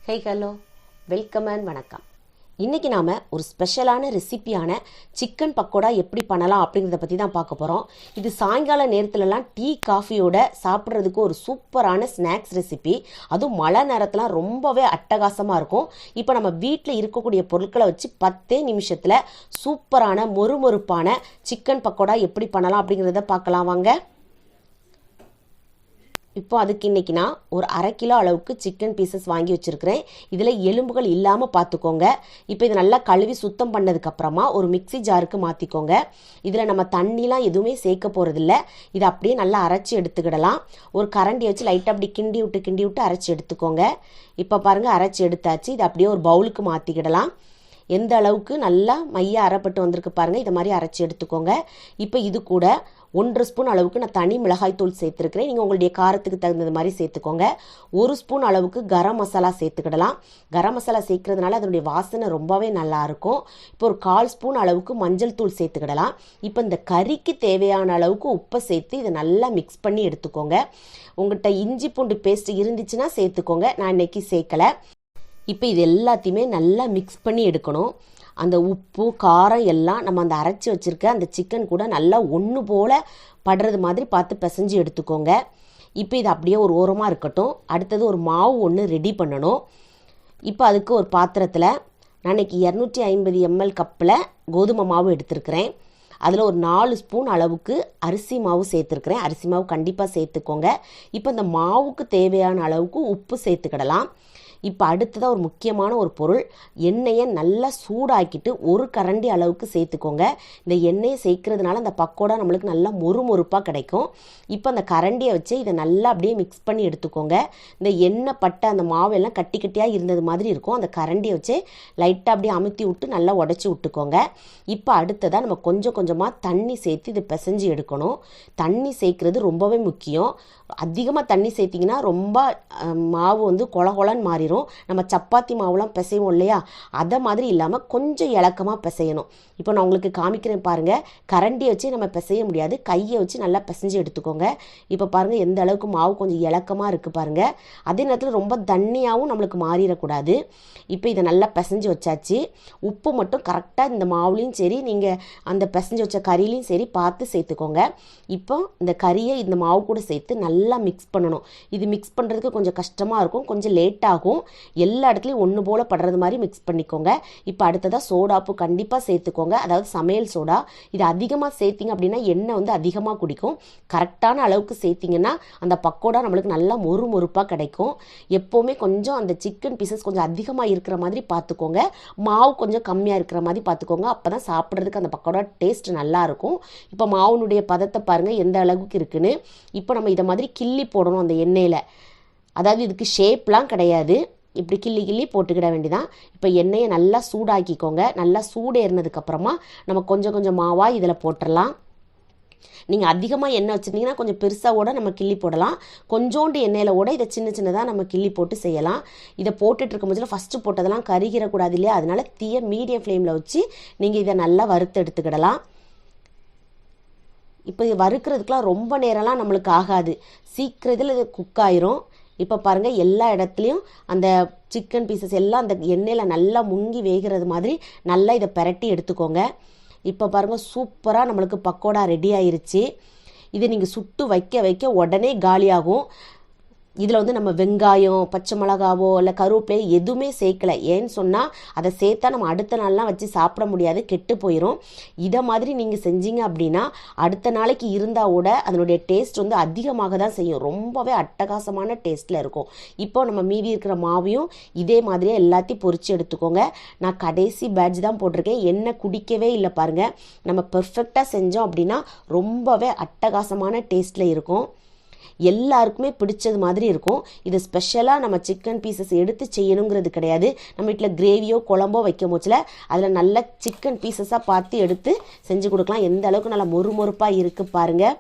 Hey hello welcome and வணக்கம். இன்றைக்கி நாம் ஒரு ஸ்பெஷலான ரெசிபியான சிக்கன் பக்கோடா எப்படி பண்ணலாம் அப்படிங்கிறத பற்றி தான் பார்க்க போகிறோம். இது சாயங்கால நேரத்துலலாம் டீ காஃபியோட சாப்பிட்றதுக்கு ஒரு சூப்பரான ஸ்நாக்ஸ் ரெசிபி. அதுவும் மழை நேரத்துலாம் ரொம்பவே அட்டகாசமாக இருக்கும். இப்போ நம்ம வீட்டில் இருக்கக்கூடிய பொருட்களை வச்சு 10 நிமிஷத்தில் சூப்பரான மொறுமொறுப்பான சிக்கன் பக்கோடா எப்படி பண்ணலாம் அப்படிங்கிறத பார்க்கலாம் வாங்க. இப்போ அதுக்கு இன்றைக்கி நான் ஒரு 1/2 கிலோ அளவுக்கு சிக்கன் பீசஸ் வாங்கி வச்சுருக்கிறேன். இதில் எலும்புகள் இல்லாமல் பார்த்துக்கோங்க. இப்போ இதை நல்லா கழுவி சுத்தம் பண்ணதுக்கப்புறமா ஒரு மிக்சி ஜாருக்கு மாற்றிக்கோங்க. இதில் நம்ம தண்ணிலாம் எதுவுமே சேர்க்க போகிறதில்ல. இதை அப்படியே நல்லா அரைச்சி எடுத்துக்கிடலாம். ஒரு கரண்டியை வச்சு லைட்டாக அப்படி கிண்டி விட்டு அரைச்சி எடுத்துக்கோங்க. இப்போ பாருங்கள், அரைச்சி எடுத்தாச்சு. இதை அப்படியே ஒரு பவுலுக்கு மாற்றிக்கிடலாம். எந்த அளவுக்கு நல்லா மையாக அரைப்பட்டு வந்திருக்கு பாருங்கள், இதை மாதிரி அரைச்சி எடுத்துக்கோங்க. இப்போ இது கூட 1 ஸ்பூன் அளவுக்கு நான் தனி மிளகாய் தூள் சேர்த்துருக்கிறேன். நீங்கள் உங்களுடைய காரத்துக்கு தகுந்தது மாதிரி சேர்த்துக்கோங்க. 1 ஸ்பூன் அளவுக்கு கரம் மசாலா சேர்த்துக்கிடலாம். கரம் மசாலா சேர்க்கறதுனால அதனுடைய வாசனை ரொம்பவே நல்லாயிருக்கும். இப்போ ஒரு 1/4 ஸ்பூன் அளவுக்கு மஞ்சள் தூள் சேர்த்துக்கிடலாம். இப்போ இந்த கறிக்கு தேவையான அளவுக்கு உப்பை சேர்த்து இதை நல்லா மிக்ஸ் பண்ணி எடுத்துக்கோங்க. உங்கள்கிட்ட இஞ்சி பூண்டு பேஸ்ட் இருந்துச்சுன்னா சேர்த்துக்கோங்க. நான் இன்னைக்கு சேர்க்கலை. இப்போ இது எல்லாத்தையுமே நல்லா மிக்ஸ் பண்ணி எடுக்கணும். அந்த உப்பு காரம் எல்லாம் நம்ம அந்த அரைச்சி வச்சுருக்க அந்த சிக்கன் கூட நல்லா ஒன்று போல் படுறது மாதிரி பார்த்து பிசைஞ்சு எடுத்துக்கோங்க. இப்போ இது அப்படியே ஒரு ஓரமாக இருக்கட்டும். அடுத்தது ஒரு மாவு ஒன்று ரெடி பண்ணணும். இப்போ அதுக்கு ஒரு பாத்திரத்தில் நான் இன்றைக்கி 250 ml கப்பில் கோதுமை மாவு எடுத்துருக்கிறேன். அதில் ஒரு 4 ஸ்பூன் அளவுக்கு அரிசி மாவு சேர்த்துருக்கிறேன். அரிசி மாவு கண்டிப்பாக சேர்த்துக்கோங்க. இப்போ இந்த மாவுக்கு தேவையான அளவுக்கு உப்பு சேர்த்துக்கிடலாம். இப்போ அடுத்ததாக ஒரு முக்கியமான ஒரு பொருள், எண்ணெயை நல்லா சூடாக்கிட்டு 1 கரண்டி அளவுக்கு சேர்த்துக்கோங்க. இந்த எண்ணெயை சேர்க்கறதுனால அந்த பக்கோடா நம்மளுக்கு நல்லா மொறுமொறுப்பாக கிடைக்கும். இப்போ அந்த கரண்டியை வச்சு இதை நல்லா அப்படியே மிக்ஸ் பண்ணி எடுத்துக்கோங்க. இந்த எண்ணெய் பட்ட அந்த மாவெல்லாம் கட்டி கட்டியாக இருந்தது மாதிரி இருக்கும். அந்த கரண்டியை வச்சு லைட்டாக அப்படியே அமுத்தி விட்டு நல்லா உடச்சி விட்டுக்கோங்க. இப்போ அடுத்ததாக நம்ம கொஞ்சம் கொஞ்சமாக தண்ணி சேர்த்து இதை பிசைஞ்சு எடுக்கணும். தண்ணி சேர்க்குறது ரொம்பவே முக்கியம். அதிகமாக தண்ணி சேர்த்திங்கன்னா ரொம்ப மாவு வந்து கொலன்னு மாறிடும். நம்ம சப்பாத்தி மாவுலாம் பிசைவோம் இல்லையா, அதை மாதிரி இல்லாமல் கொஞ்சம் இலக்கமாக பிசையணும். இப்போ நான் உங்களுக்கு காமிக்கிறேன் பாருங்கள். கரண்டியை வச்சு நம்ம பிசைய முடியாது, கையை வச்சு நல்லா பிசைஞ்சு எடுத்துக்கோங்க. இப்போ பாருங்கள் எந்த அளவுக்கு மாவு கொஞ்சம் இலக்கமாக இருக்குது பாருங்கள். அதே நேரத்தில் ரொம்ப தண்ணியாகவும் நம்மளுக்கு மாறிடக்கூடாது. இப்போ இதை நல்லா பிசைஞ்சு வச்சாச்சு. உப்பு மட்டும் கரெக்டாக இந்த மாவுலேயும் சரி, நீங்கள் அந்த பிசைஞ்சு வச்ச கறியிலையும் சரி பார்த்து சேர்த்துக்கோங்க. இப்போ இந்த கறியை இந்த மாவு கூட சேர்த்து நல்லா மிக்ஸ் பண்ணணும். இது மிக்ஸ் பண்ணுறதுக்கு கொஞ்சம் கஷ்டமாக இருக்கும், கொஞ்சம் லேட் ஆகும். எல்லா இடத்துலையும் ஒன்று போல் படுறது மாதிரி மிக்ஸ் பண்ணிக்கோங்க. இப்போ அடுத்ததாக சோடாப்பு கண்டிப்பாக சேர்த்துக்கோங்க, அதாவது சமையல் சோடா. இது அதிகமாக சேர்த்திங்க அப்படின்னா எண்ணெய் வந்து அதிகமாக குடிக்கும். கரெக்டான அளவுக்கு சேர்த்திங்கன்னா அந்த பக்கோடா நம்மளுக்கு நல்லா மொறுமொறுப்பாக கிடைக்கும். எப்போவுமே கொஞ்சம் அந்த சிக்கன் பீசஸ் கொஞ்சம் அதிகமாக இருக்கிற மாதிரி பார்த்துக்கோங்க, மாவு கொஞ்சம் கம்மியாக இருக்கிற மாதிரி பார்த்துக்கோங்க. அப்போ தான் சாப்பிட்றதுக்கு அந்த பக்கோடா டேஸ்ட் நல்லாயிருக்கும். இப்போ மாவுனுடைய பதத்தை பாருங்கள் எந்த அளவுக்கு இருக்குன்னு. இப்போ நம்ம இதை மாதிரி கிள்ளி போடணும் அந்த எண்ணெயில். அதாவது இதுக்கு ஷேப்லாம் கிடையாது, இப்படி கிள்ளி போட்டுக்கிட வேண்டிதான். இப்போ எண்ணெயை நல்லா சூடாக்கிக்கோங்க. நல்லா சூடேறினதுக்கப்புறமா நம்ம கொஞ்சம் கொஞ்சம் மாவாக இதில் போட்டுடலாம். நீங்கள் அதிகமாக எண்ணெய் வச்சுருந்தீங்கன்னா கொஞ்சம் பெருசாக நம்ம கிள்ளி போடலாம். கொஞ்சோண்டு எண்ணெயில் இதை சின்ன சின்னதாக நம்ம கிள்ளி போட்டு செய்யலாம். இதை போட்டுட்டு இருக்கும் போதில் ஃபஸ்ட்டு போட்டதெல்லாம் கருகிடக்கூடாது இல்லையா, அதனால தீய மீடியம் ஃப்ளேமில் வச்சு நீங்கள் இதை நல்லா வறுத்து எடுத்துக்கிடலாம். இப்போ இது வறுக்கிறதுக்கெலாம் ரொம்ப நேரம்லாம் நம்மளுக்கு ஆகாது, சீக்கிரத்தில் இது குக் ஆயிரும். இப்போ பாருங்கள் எல்லா இடத்துலையும் அந்த சிக்கன் பீசஸ் எல்லாம் அந்த எண்ணெயில் நல்லா முங்கி வேகிறது மாதிரி நல்லா இதை பிரட்டி எடுத்துக்கோங்க. இப்போ பாருங்கள் சூப்பராக நம்மளுக்கு பக்கோடா ரெடி ஆயிருச்சு. இதை நீங்கள் சுட்டு வைக்க உடனே காலியாகும். இதில் வந்து நம்ம வெங்காயம், பச்சை மிளகாவோ இல்லை கருவேப்பிலையோ எதுவுமே சேர்க்கலை. ஏன்னு சொன்னால் அதை சேர்த்தா நம்ம அடுத்த நாள்லாம் வச்சு சாப்பிட முடியாது, கெட்டு போயிடும். இதை மாதிரி நீங்கள் செஞ்சீங்க அப்படின்னா அடுத்த நாளைக்கு இருந்தால் கூட அதனுடைய டேஸ்ட் வந்து அதிகமாக தான் செய்யும். ரொம்பவே அட்டகாசமான டேஸ்ட்டில் இருக்கும். இப்போ நம்ம மீதி இருக்கிற மாவையும் இதே மாதிரியே எல்லாத்தையும் பொரித்து எடுத்துக்கோங்க. நான் கடைசி பேட்ச் தான் போட்டிருக்கேன், எண்ணெய் குடிக்கவே இல்லை பாருங்கள். நம்ம பெர்ஃபெக்டாக செஞ்சோம் அப்படின்னா ரொம்பவே அட்டகாசமான டேஸ்ட்டில் இருக்கும். எல்லாருக்குமே பிடிச்சது மாதிரி இருக்கும். இது ஸ்பெஷலாக நம்ம சிக்கன் பீசஸ் எடுத்து செய்யணுங்கிறது கிடையாது. நம்ம வீட்டில் கிரேவியோ குழம்போ வைக்கும் போச்சில் அதில் நல்ல சிக்கன் பீசஸாக பார்த்து எடுத்து செஞ்சு கொடுக்கலாம். எந்த அளவுக்கு நல்லா மொறுமொறுப்பாக இருக்குது பாருங்கள்.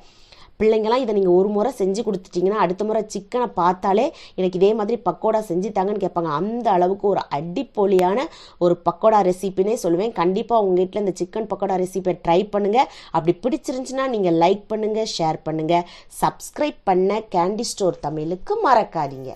பிள்ளைங்களாம் இதை நீங்கள் ஒரு முறை செஞ்சு கொடுத்துட்டிங்கன்னா அடுத்த முறை சிக்கனை பார்த்தாலே எனக்கு இதே மாதிரி பக்கோடா செஞ்சு தாங்கன்னு கேட்பாங்க. அந்த அளவுக்கு ஒரு அடிப்பொலியான ஒரு பக்கோடா ரெசிபினே சொல்லுவேன். கண்டிப்பாக உங்கள் வீட்டில் இந்த சிக்கன் பக்கோடா ரெசிபியை ட்ரை பண்ணுங்கள். அப்படி பிடிச்சிருந்துச்சுன்னா நீங்கள் லைக் பண்ணுங்கள், ஷேர் பண்ணுங்கள், சப்ஸ்கிரைப் பண்ண கேண்டி ஸ்டோர் தமிழுக்கு மறக்காதீங்க.